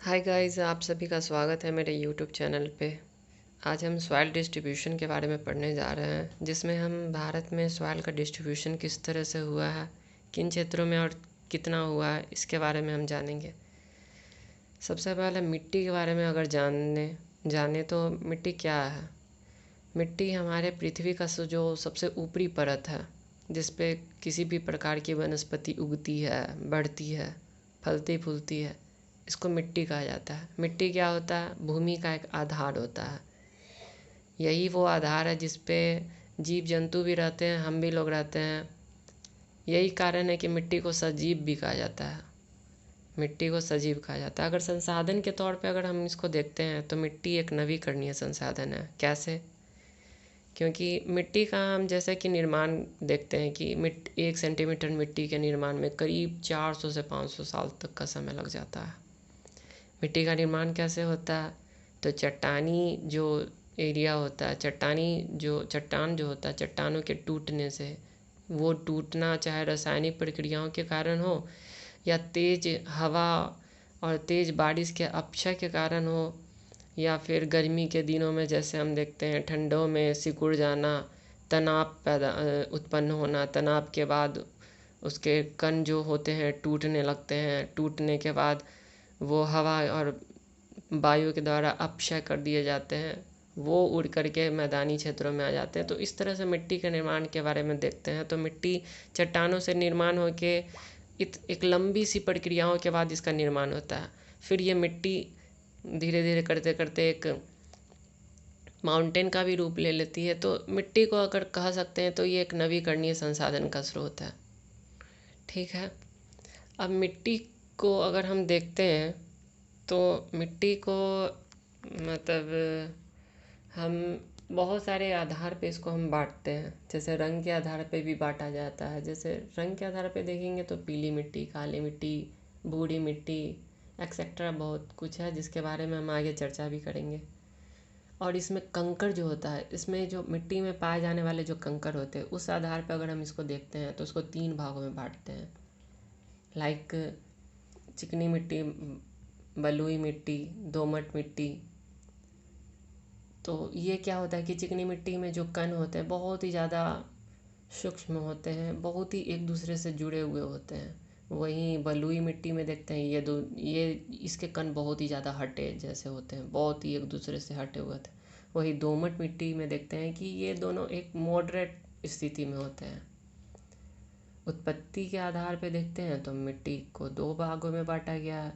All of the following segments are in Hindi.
हाय गाइस, आप सभी का स्वागत है मेरे यूट्यूब चैनल पे। आज हम सॉइल डिस्ट्रीब्यूशन के बारे में पढ़ने जा रहे हैं, जिसमें हम भारत में सॉइल का डिस्ट्रीब्यूशन किस तरह से हुआ है, किन क्षेत्रों में और कितना हुआ है, इसके बारे में हम जानेंगे। सबसे पहले मिट्टी के बारे में अगर जाने तो मिट्टी क्या है। मिट्टी हमारे पृथ्वी का जो सबसे ऊपरी परत है, जिस पे किसी भी प्रकार की वनस्पति उगती है, बढ़ती है, फलती फूलती है, इसको मिट्टी कहा जाता है। मिट्टी क्या होता है? भूमि का एक आधार होता है। यही वो आधार है जिस पे जीव जंतु भी रहते हैं, हम भी लोग रहते हैं। यही कारण है कि मिट्टी को सजीव भी कहा जाता है। मिट्टी को सजीव कहा जाता है। अगर संसाधन के तौर पे अगर हम इसको देखते हैं तो मिट्टी एक नवीकरणीय संसाधन है। कैसे? क्योंकि मिट्टी का हम जैसे कि निर्माण देखते हैं कि 1 सेंटीमीटर मिट्टी के निर्माण में करीब 400 से 500 साल तक का समय लग जाता है। मिट्टी का निर्माण कैसे होता है? तो चट्टानी जो एरिया होता है, चट्टान जो होता है, चट्टानों के टूटने से, वो टूटना चाहे रासायनिक प्रक्रियाओं के कारण हो या तेज़ हवा और तेज़ बारिश के अपक्षय के कारण हो, या फिर गर्मी के दिनों में जैसे हम देखते हैं ठंडों में सिकुड़ जाना, उत्पन्न होना, तनाव के बाद उसके कण जो होते हैं टूटने लगते हैं, टूटने के बाद वो हवा और वायु के द्वारा अपक्षय कर दिए जाते हैं, वो उड़ करके मैदानी क्षेत्रों में आ जाते हैं। तो इस तरह से मिट्टी के निर्माण के बारे में देखते हैं। तो मिट्टी चट्टानों से निर्माण होके एक लंबी सी प्रक्रियाओं के बाद इसका निर्माण होता है। फिर ये मिट्टी धीरे धीरे करते करते एक माउंटेन का भी रूप ले लेती है। तो मिट्टी को अगर कह सकते हैं तो ये एक नवीकरणीय संसाधन का स्रोत है। ठीक है। अब मिट्टी को अगर हम देखते हैं तो मिट्टी को मतलब हम बहुत सारे आधार पे इसको हम बांटते हैं। जैसे रंग के आधार पे भी बांटा जाता है। जैसे रंग के आधार पे देखेंगे तो पीली मिट्टी, काली मिट्टी, बूढ़ी मिट्टी, एक्सेट्रा बहुत कुछ है जिसके बारे में हम आगे चर्चा भी करेंगे। और इसमें कंकड़ जो होता है, इसमें जो मिट्टी में पाए जाने वाले जो कंकड़ होते हैं, उस आधार पर अगर हम इसको देखते हैं तो उसको 3 भागों में बांटते हैं। लाइक चिकनी मिट्टी, बलुई मिट्टी, दोमट मिट्टी। तो ये क्या होता है कि चिकनी मिट्टी में जो कण होते हैं बहुत ही ज़्यादा सूक्ष्म होते हैं, बहुत ही एक दूसरे से जुड़े हुए होते हैं। वहीं बलुई मिट्टी में देखते हैं ये इसके कण बहुत ही ज़्यादा हटे जैसे होते हैं, बहुत ही एक दूसरे से हटे हुए थे। वही दोमट मिट्टी में देखते हैं कि ये दोनों एक मॉडरेट स्थिति में होते हैं। उत्पत्ति के आधार पर देखते हैं तो मिट्टी को 2 भागों में बांटा गया है।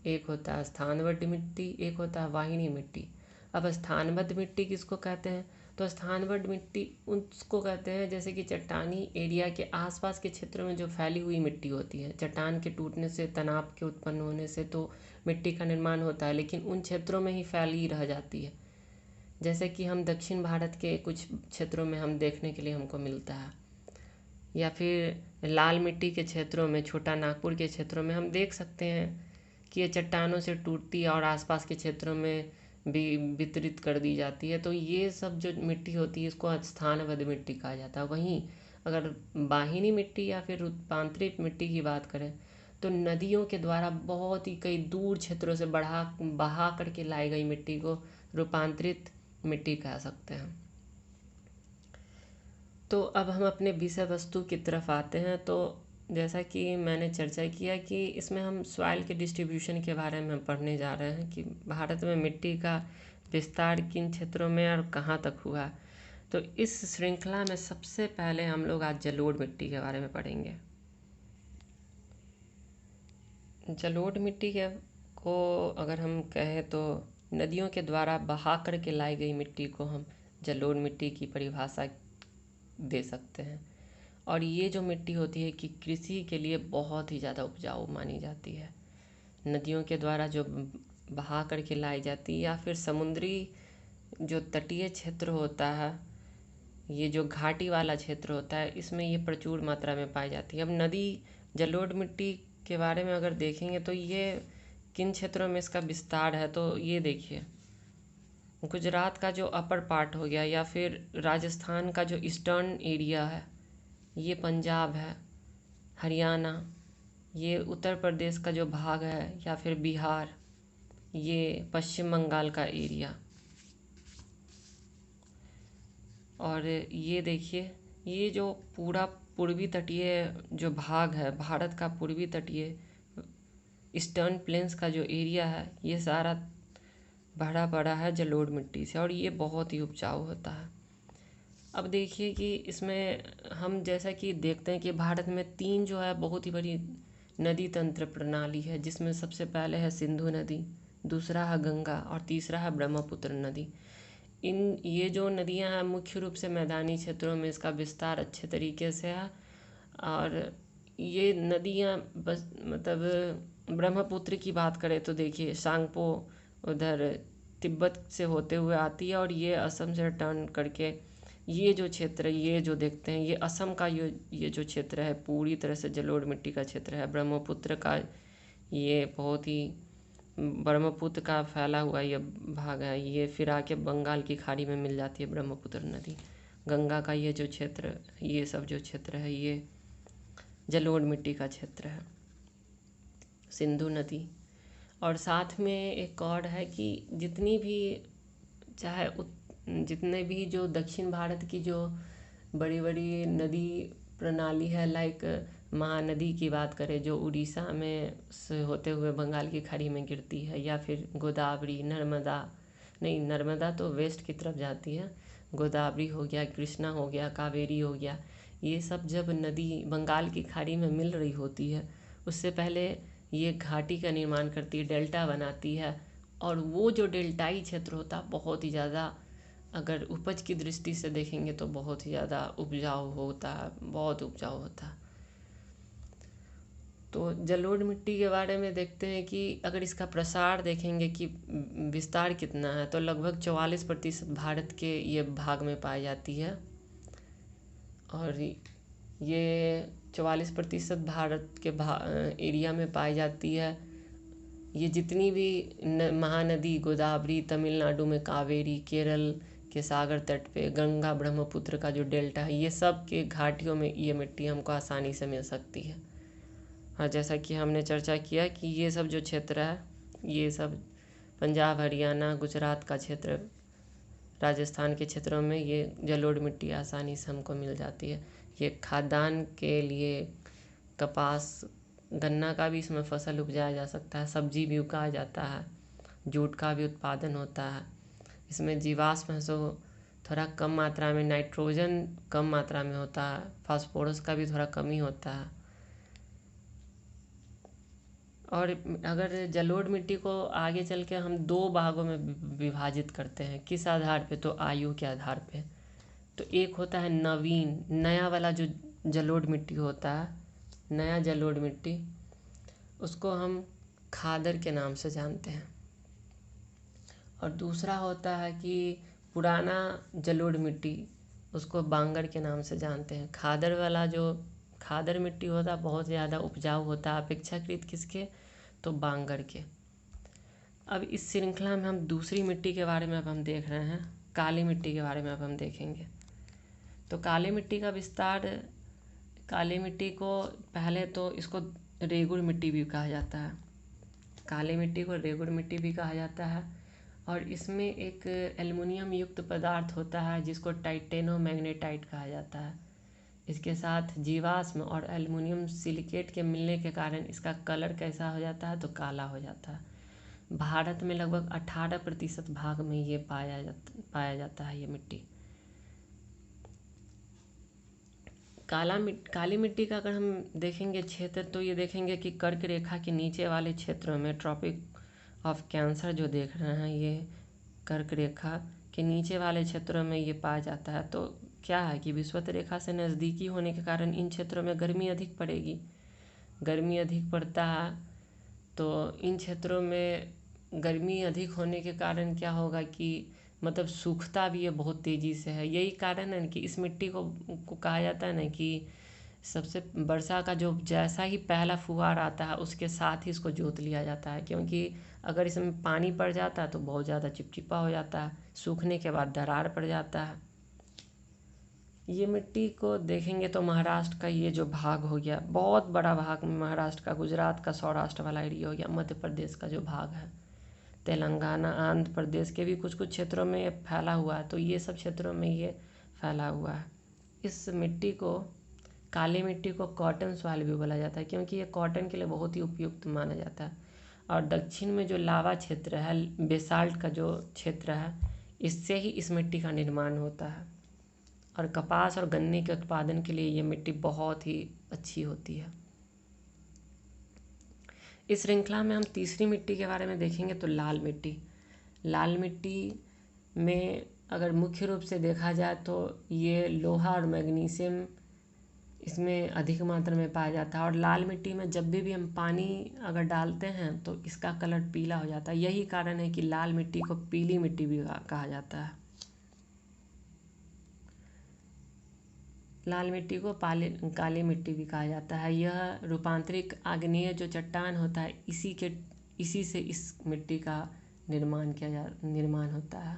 एक होता है स्थानबद्ध मिट्टी, एक होता है वाहिनी मिट्टी। अब स्थानबद्ध मिट्टी किसको कहते हैं? तो स्थानबद्ध मिट्टी उसको कहते हैं जैसे कि चट्टानी एरिया के आसपास के क्षेत्रों में जो फैली हुई मिट्टी होती है। चट्टान के टूटने से, तनाव के उत्पन्न होने से तो मिट्टी का निर्माण होता है, लेकिन उन क्षेत्रों में ही फैली रह जाती है। जैसे कि हम दक्षिण भारत के कुछ क्षेत्रों में हम देखने के लिए हमको मिलता है, या फिर लाल मिट्टी के क्षेत्रों में, छोटा नागपुर के क्षेत्रों में हम देख सकते हैं कि ये चट्टानों से टूटती है और आसपास के क्षेत्रों में भी वितरित कर दी जाती है। तो ये सब जो मिट्टी होती है इसको स्थानबद्ध मिट्टी कहा जाता है। वहीं अगर वाहिनी मिट्टी या फिर रूपांतरित मिट्टी की बात करें तो नदियों के द्वारा बहुत ही कई दूर क्षेत्रों से बहा करके लाई गई मिट्टी को रूपांतरित मिट्टी कह सकते हैं। तो अब हम अपने विषय वस्तु की तरफ आते हैं। तो जैसा कि मैंने चर्चा किया कि इसमें हम सॉइल के डिस्ट्रीब्यूशन के बारे में पढ़ने जा रहे हैं कि भारत में मिट्टी का विस्तार किन क्षेत्रों में और कहाँ तक हुआ। तो इस श्रृंखला में सबसे पहले हम लोग आज जलोढ़ मिट्टी के बारे में पढ़ेंगे। जलोढ़ मिट्टी को अगर हम कहें तो नदियों के द्वारा बहा करके लाई गई मिट्टी को हम जलोढ़ मिट्टी की परिभाषा दे सकते हैं। और ये जो मिट्टी होती है कि कृषि के लिए बहुत ही ज़्यादा उपजाऊ मानी जाती है। नदियों के द्वारा जो बहा करके लाई जाती है, या फिर समुद्री जो तटीय क्षेत्र होता है, ये जो घाटी वाला क्षेत्र होता है, इसमें ये प्रचुर मात्रा में पाई जाती है। अब नदी जलोढ़ मिट्टी के बारे में अगर देखेंगे तो ये किन क्षेत्रों में इसका विस्तार है, तो ये देखिए गुजरात का जो अपर पार्ट हो गया, या फिर राजस्थान का जो ईस्टर्न एरिया है, ये पंजाब है, हरियाणा, ये उत्तर प्रदेश का जो भाग है, या फिर बिहार, ये पश्चिम बंगाल का एरिया। और ये देखिए, ये जो पूरा पूर्वी तटीय जो भाग है, भारत का पूर्वी तटीय ईस्टर्न प्लेन्स का जो एरिया है, ये सारा भरा पड़ा है जलोढ़ मिट्टी से, और ये बहुत ही उपजाऊ होता है। अब देखिए कि इसमें हम जैसा कि देखते हैं कि भारत में 3 जो है बहुत ही बड़ी नदी तंत्र प्रणाली है, जिसमें सबसे पहले है सिंधु नदी, दूसरा है गंगा और तीसरा है ब्रह्मपुत्र नदी। ये जो नदियां हैं मुख्य रूप से मैदानी क्षेत्रों में इसका विस्तार अच्छे तरीके से है। और ये नदियां बस मतलब ब्रह्मपुत्र की बात करें तो देखिए सांगपो उधर तिब्बत से होते हुए आती है, और ये असम से टर्न करके ये जो क्षेत्र, ये जो देखते हैं, ये असम का ये जो क्षेत्र है पूरी तरह से जलोढ़ मिट्टी का क्षेत्र है। ब्रह्मपुत्र का ये बहुत ही ब्रह्मपुत्र का फैला हुआ ये भाग है, ये फिर आके बंगाल की खाड़ी में मिल जाती है ब्रह्मपुत्र नदी। गंगा का ये जो क्षेत्र, ये सब जो क्षेत्र है, ये जलोढ़ मिट्टी का क्षेत्र है। सिंधु नदी, और साथ में एक और है कि जितनी भी चाहे जितने भी जो दक्षिण भारत की जो बड़ी बड़ी नदी प्रणाली है, लाइक महानदी की बात करें जो उड़ीसा में से होते हुए बंगाल की खाड़ी में गिरती है, या फिर गोदावरी, नर्मदा, नहीं नर्मदा तो वेस्ट की तरफ जाती है, गोदावरी हो गया, कृष्णा हो गया, कावेरी हो गया, ये सब जब नदी बंगाल की खाड़ी में मिल रही होती है उससे पहले ये घाटी का निर्माण करती है, डेल्टा बनाती है। और वो जो डेल्टाई क्षेत्र होता है बहुत ही ज़्यादा, अगर उपज की दृष्टि से देखेंगे तो बहुत ही ज़्यादा उपजाऊ होता है, बहुत उपजाऊ होता है। तो जलोढ़ मिट्टी के बारे में देखते हैं कि अगर इसका प्रसार देखेंगे कि विस्तार कितना है, तो लगभग 44% भारत के ये भाग में पाई जाती है। और ये 44% भारत के एरिया में पाई जाती है। ये जितनी भी महानदी, गोदावरी, तमिलनाडु में कावेरी, केरल के सागर तट पे गंगा, ब्रह्मपुत्र का जो डेल्टा है, ये सब के घाटियों में ये मिट्टी हमको आसानी से मिल सकती है। हाँ, जैसा कि हमने चर्चा किया कि ये सब जो क्षेत्र है, ये सब पंजाब, हरियाणा, गुजरात का क्षेत्र, राजस्थान के क्षेत्रों में ये जलोढ़ मिट्टी आसानी से हमको मिल जाती है। ये खाद्यान्न के लिए कपास, गन्ना का भी इसमें फसल उपजाया जा सकता है, सब्जी भी उगाया जाता है, जूट का भी उत्पादन होता है। इसमें जीवाश्म है सो थोड़ा कम मात्रा में, नाइट्रोजन कम मात्रा में होता है, फास्फोरस का भी थोड़ा कमी होता है। और अगर जलोढ़ मिट्टी को आगे चल के हम 2 भागों में विभाजित करते हैं, किस आधार पे, तो आयु के आधार पे। तो एक होता है नवीन, नया वाला जो जलोढ़ मिट्टी होता है, नया जलोढ़ मिट्टी, उसको हम खादर के नाम से जानते हैं। और दूसरा होता है कि पुराना जलोढ़ मिट्टी, उसको बांगर के नाम से जानते हैं। खादर वाला जो खादर मिट्टी होता है बहुत ज़्यादा उपजाऊ होता है अपेक्षाकृत किसके, तो बांगर के। अब इस श्रृंखला में हम दूसरी मिट्टी के बारे में अब हम देख रहे हैं, काली मिट्टी के बारे में अब हम देखेंगे। तो काली मिट्टी का विस्तार, काली मिट्टी को पहले तो इसको रेगुड़ मिट्टी भी कहा जाता है, काली मिट्टी को रेगुड़ मिट्टी भी कहा जाता है। और इसमें एक एल्युमिनियम युक्त पदार्थ होता है जिसको टाइटेनोमैग्नेटाइट कहा जाता है। इसके साथ जीवाश्म और एल्युमिनियम सिलिकेट के मिलने के कारण इसका कलर कैसा हो जाता है, तो काला हो जाता है। भारत में लगभग 18% भाग में ये पाया जाता है ये मिट्टी। काली मिट्टी का अगर हम देखेंगे क्षेत्र, तो ये देखेंगे कि कर्क रेखा के नीचे वाले क्षेत्रों में, ट्रॉपिक ऑफ कैंसर जो देख रहे हैं, ये कर्क रेखा के नीचे वाले क्षेत्रों में ये पाया जाता है। तो क्या है कि विषुवत रेखा से नज़दीकी होने के कारण इन क्षेत्रों में गर्मी अधिक पड़ेगी, गर्मी अधिक पड़ता है। तो इन क्षेत्रों में गर्मी अधिक होने के कारण क्या होगा कि मतलब सूखता भी ये बहुत तेज़ी से है। यही कारण है कि इस मिट्टी को कहा जाता है ना कि सबसे वर्षा का जो जैसा ही पहला फुहार आता है उसके साथ ही इसको जोत लिया जाता है, क्योंकि अगर इसमें पानी पड़ जाता है तो बहुत ज़्यादा चिपचिपा हो जाता है, सूखने के बाद दरार पड़ जाता है। ये मिट्टी को देखेंगे तो महाराष्ट्र का ये जो भाग हो गया, बहुत बड़ा भाग, महाराष्ट्र का, गुजरात का, सौराष्ट्र वाला एरिया हो गया, मध्य प्रदेश का जो भाग है, तेलंगाना, आंध्र प्रदेश के भी कुछ कुछ क्षेत्रों में ये फैला हुआ है। तो ये सब क्षेत्रों में ये फैला हुआ है। इस मिट्टी को, काली मिट्टी को कॉटन सॉइल भी बोला जाता है, क्योंकि ये कॉटन के लिए बहुत ही उपयुक्त माना जाता है। और दक्षिण में जो लावा क्षेत्र है, बेसाल्ट का जो क्षेत्र है, इससे ही इस मिट्टी का निर्माण होता है। और कपास और गन्ने के उत्पादन के लिए ये मिट्टी बहुत ही अच्छी होती है। इस श्रृंखला में हम तीसरी मिट्टी के बारे में देखेंगे तो लाल मिट्टी। लाल मिट्टी में अगर मुख्य रूप से देखा जाए तो ये लोहा और मैग्नीशियम इसमें अधिक मात्रा में पाया जाता है। और लाल मिट्टी में जब भी हम पानी अगर डालते हैं तो इसका कलर पीला हो जाता है। यही कारण है कि लाल मिट्टी को पीली मिट्टी भी कहा जाता है। लाल मिट्टी को काली मिट्टी भी कहा जाता है। यह रूपांतरित आग्नेय जो चट्टान होता है, इसी से इस मिट्टी का निर्माण होता है।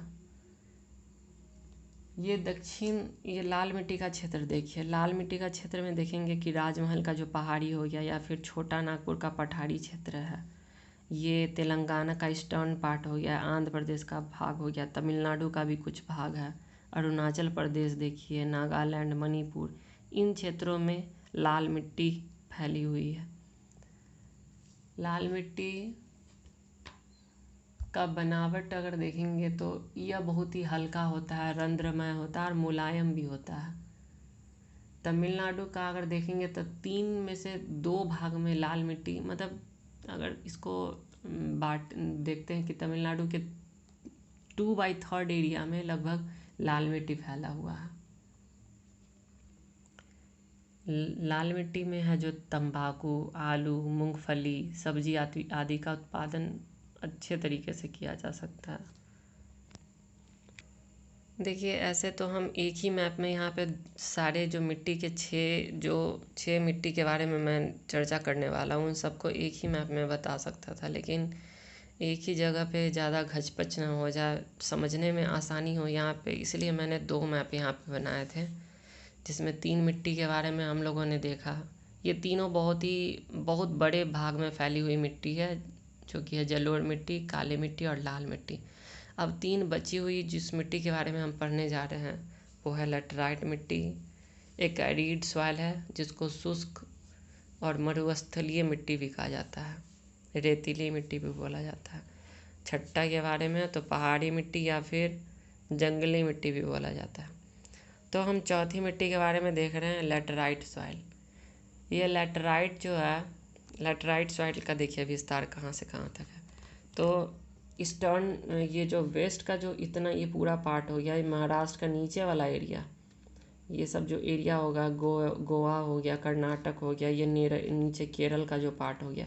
ये लाल मिट्टी का क्षेत्र देखिए। लाल मिट्टी का क्षेत्र में देखेंगे कि राजमहल का जो पहाड़ी हो गया, या फिर छोटा नागपुर का पठारी क्षेत्र है, ये तेलंगाना का ईस्टर्न पार्ट हो गया, आंध्र प्रदेश का भाग हो गया, तमिलनाडु का भी कुछ भाग है, अरुणाचल प्रदेश देखिए, नागालैंड, मणिपुर, इन क्षेत्रों में लाल मिट्टी फैली हुई है। लाल मिट्टी का बनावट अगर देखेंगे तो यह बहुत ही हल्का होता है, रंध्रमय होता है और मुलायम भी होता है। तमिलनाडु का अगर देखेंगे तो 3 में से 2 भाग में लाल मिट्टी, मतलब अगर इसको देखते हैं कि तमिलनाडु के 2/3 एरिया में लगभग लाल मिट्टी फैला हुआ है। लाल मिट्टी में है जो तंबाकू, आलू, मूंगफली, सब्जी आदि का उत्पादन अच्छे तरीके से किया जा सकता है। देखिए, ऐसे तो हम एक ही मैप में यहाँ पे सारे जो मिट्टी के 6 मिट्टी के बारे में मैं चर्चा करने वाला हूँ, उन सबको एक ही मैप में बता सकता था, लेकिन एक ही जगह पे ज़्यादा घचपच ना हो जाए, समझने में आसानी हो यहाँ पे, इसलिए मैंने 2 मैप यहाँ पे बनाए थे, जिसमें 3 मिट्टी के बारे में हम लोगों ने देखा। ये तीनों बहुत बड़े भाग में फैली हुई मिट्टी है, जो कि है जलोढ़ मिट्टी, काली मिट्टी और लाल मिट्टी। अब 3 बची हुई जिस मिट्टी के बारे में हम पढ़ने जा रहे हैं वो है लैटेराइट मिट्टी। एक एरिड सॉइल है जिसको शुष्क और मरुस्थलीय मिट्टी भी कहा जाता है, रेतीली मिट्टी भी बोला जाता है। छठा के बारे में तो पहाड़ी मिट्टी या फिर जंगली मिट्टी भी बोला जाता है। तो हम चौथी मिट्टी के बारे में देख रहे हैं, लैटेराइट सॉइल। ये लैटेराइट जो है, लैटेराइट सॉइल का देखिए विस्तार कहाँ से कहाँ तक है। तो ईस्टर्न, ये जो वेस्ट का जो इतना ये पूरा पार्ट हो गया, ये महाराष्ट्र का नीचे वाला एरिया, ये सब जो एरिया होगा, गोवा हो गया, कर्नाटक हो गया, ये नीचे केरल का जो पार्ट हो गया,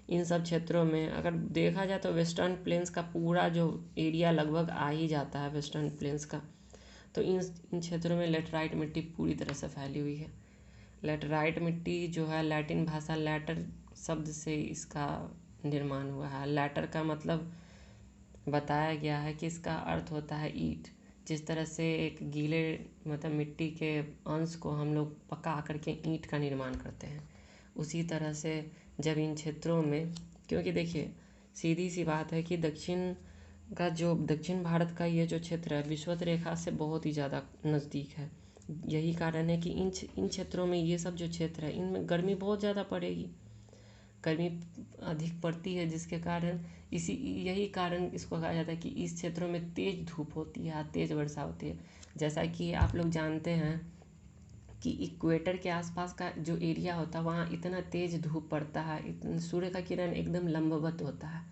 इन सब क्षेत्रों में अगर देखा जाए तो वेस्टर्न प्लेन्स का पूरा जो एरिया लगभग आ ही जाता है वेस्टर्न प्लेन्स का। तो इन क्षेत्रों में लैटेराइट मिट्टी पूरी तरह से फैली हुई है। लैटेराइट मिट्टी जो है, लैटिन भाषा लैटर शब्द से इसका निर्माण हुआ है। लैटर का मतलब बताया गया है कि इसका अर्थ होता है ईंट। जिस तरह से एक गीले मतलब मिट्टी के अंश को हम लोग पका करके ईंट का निर्माण करते हैं, उसी तरह से जब इन क्षेत्रों में, क्योंकि देखिए सीधी सी बात है कि दक्षिण भारत का ये जो क्षेत्र है विषुवत रेखा से बहुत ही ज़्यादा नज़दीक है। यही कारण है कि इन क्षेत्रों में, ये सब जो क्षेत्र है, इनमें गर्मी बहुत ज़्यादा पड़ेगी, गर्मी अधिक पड़ती है, जिसके कारण यही कारण इसको कहा जाता है कि इस क्षेत्रों में तेज़ धूप होती है, तेज़ वर्षा होती है। जैसा कि आप लोग जानते हैं कि इक्वेटर के आसपास का जो एरिया होता है वहाँ इतना तेज़ धूप पड़ता है, सूर्य का किरण एकदम लंबवत होता है।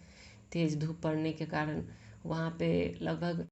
तेज़ धूप पड़ने के कारण वहाँ पे लगभग